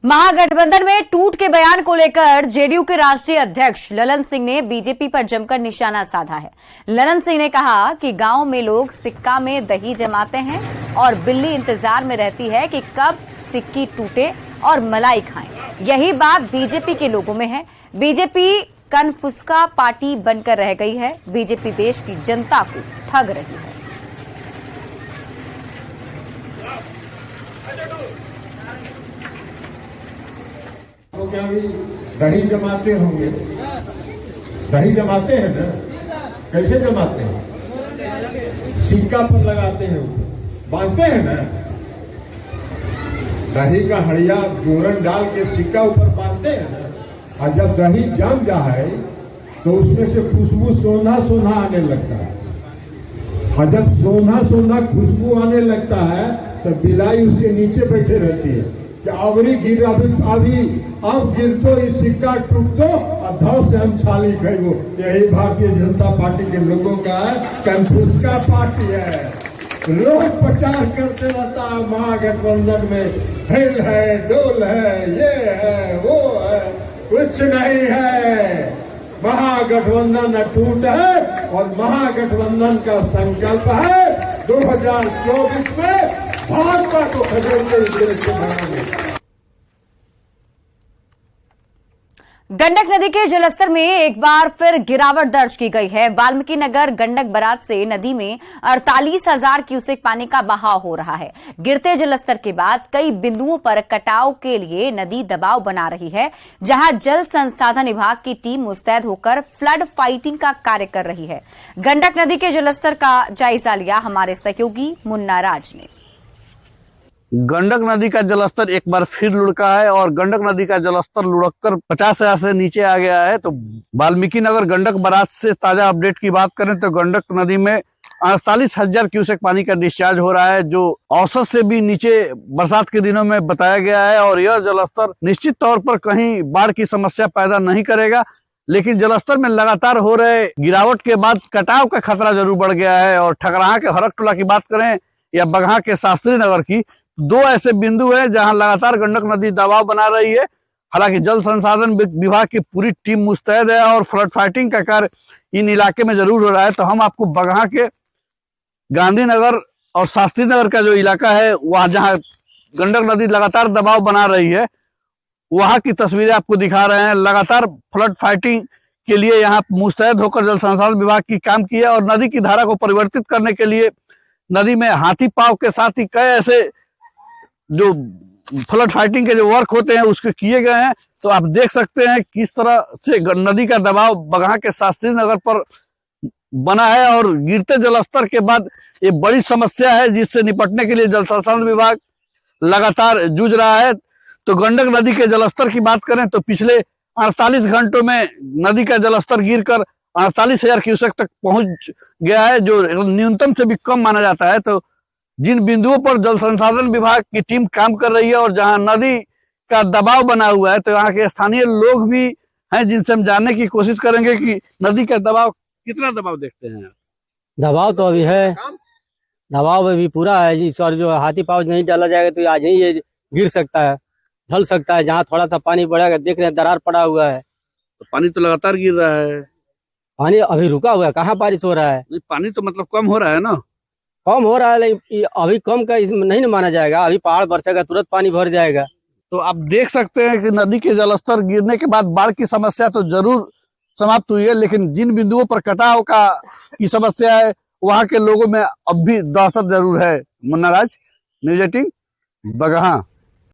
महागठबंधन में टूट के बयान को लेकर जेडीयू के राष्ट्रीय अध्यक्ष ललन सिंह ने बीजेपी पर जमकर निशाना साधा है। ललन सिंह ने कहा कि गांव में लोग सिक्का में दही जमाते हैं और बिल्ली इंतजार में रहती है कि कब सिक्की टूटे और मलाई खाएं। यही बात बीजेपी के लोगों में है। बीजेपी कनफुसका पार्टी बनकर रह गई है। बीजेपी देश की जनता को ठग रही है। तो क्या भी दही जमाते होंगे? दही जमाते हैं ना? कैसे जमाते हैं? सिक्का पर लगाते हैं, बांधते हैं ना? दही का हड़िया जोरन डाल के सिक्का ऊपर बांधते हैं ना? और जब दही जम जाए तो उसमें से खुशबू सोना सोना आने लगता है। और जब सोना सोना खुशबू आने लगता है तो बिलाई उसके नीचे बैठे रहती है कि अबरी गिर अभी अब गिर तो इस सिक्का टूट दो और धड़ से हम छाली खाएगो। यही भारतीय जनता पार्टी के लोगों का कनफुसका पार्टी है। लोग प्रचार करते रहता है महागठबंधन में हिल है, डोल है, ये है, वो है। कुछ नहीं है। महागठबंधन अटूट है और महागठबंधन का संकल्प है 2024 में भाजपा को खदेड़ने के लिए बनाएंगे। गंडक नदी के जलस्तर में एक बार फिर गिरावट दर्ज की गई है। वाल्मीकि नगर गंडक बराज से नदी में 48,000 क्यूसेक पानी का बहाव हो रहा है। गिरते जलस्तर के बाद कई बिंदुओं पर कटाव के लिए नदी दबाव बना रही है, जहां जल संसाधन विभाग की टीम मुस्तैद होकर फ्लड फाइटिंग का कार्य कर रही है। गंडक नदी के जलस्तर का जायजा लिया हमारे सहयोगी मुन्ना राज ने। गंडक नदी का जलस्तर एक बार फिर लुढ़का है और गंडक नदी का जलस्तर लुढ़ककर 50,000 से नीचे आ गया है। तो वाल्मीकि नगर गंडक बराज से ताजा अपडेट की बात करें तो गंडक नदी में 48,000 क्यूसेक पानी का डिस्चार्ज हो रहा है, जो औसत से भी नीचे बरसात के दिनों में बताया गया है। और यह जलस्तर निश्चित तौर पर कहीं बाढ़ की समस्या पैदा नहीं करेगा, लेकिन जलस्तर में लगातार हो रहे गिरावट के बाद कटाव का खतरा जरूर बढ़ गया है। और ठकराहा के हरक टोला की बात करें या बगहा के शास्त्री नगर की, दो ऐसे बिंदु हैं जहां लगातार गंडक नदी दबाव बना रही है। हालांकि जल संसाधन विभाग की पूरी टीम मुस्तैद है और फ्लड फाइटिंग का कार्य इन इलाके में जरूर हो रहा है। तो हम आपको बगहा के गांधीनगर और शास्त्री नगर का जो इलाका है, वहां जहां गंडक नदी लगातार दबाव बना रही है, वहां की तस्वीरें आपको दिखा रहे हैं। लगातार फ्लड फाइटिंग के लिए यहाँ मुस्तैद होकर जल संसाधन विभाग की काम की है और नदी की धारा को परिवर्तित करने के लिए नदी में हाथी पाव के साथ ही कई ऐसे जो फ्लड फाइटिंग के जो वर्क होते हैं उसके किए गए हैं। तो आप देख सकते हैं किस तरह से नदी का दबाव बगहा के शास्त्री नगर पर बना है और गिरते जलस्तर के बाद ये बड़ी समस्या है, जिससे निपटने के लिए जल संसाधन विभाग लगातार जूझ रहा है। तो गंडक नदी के जलस्तर की बात करें तो पिछले 48 घंटों में नदी का जलस्तर गिरकर 48,000 क्यूसेक तक पहुंच गया है, जो न्यूनतम से भी कम माना जाता है। तो जिन बिंदुओं पर जल संसाधन विभाग की टीम काम कर रही है और जहां नदी का दबाव बना हुआ है, तो यहाँ के स्थानीय लोग भी हैं जिनसे हम जानने की कोशिश करेंगे कि नदी का दबाव कितना दबाव देखते हैं। दबाव तो अभी है, दबाव अभी पूरा है जी। और जो हाथी पाव नहीं डाला जाएगा तो आज ही ये गिर सकता है, ढल सकता है। जहाँ थोड़ा सा पानी बढ़ेगा, देख रहे हैं दरार पड़ा हुआ है। तो पानी तो लगातार गिर रहा है। पानी अभी रुका हुआ है, कहाँ बारिश हो रहा है? नहीं, पानी तो मतलब कम हो रहा है ना? कम हो रहा है, लेकिन अभी कम का इसमें नहीं माना जाएगा। अभी पहाड़ बरसेगा, तुरंत पानी भर जाएगा। तो आप देख सकते हैं कि नदी के जलस्तर गिरने के बाद बाढ़ की समस्या तो जरूर समाप्त हुई है, लेकिन जिन बिंदुओं पर कटाव की समस्या है, वहां के लोगों में अब भी दहशत जरूर है। मुन्ना राज, न्यूज़ 18, बगहा।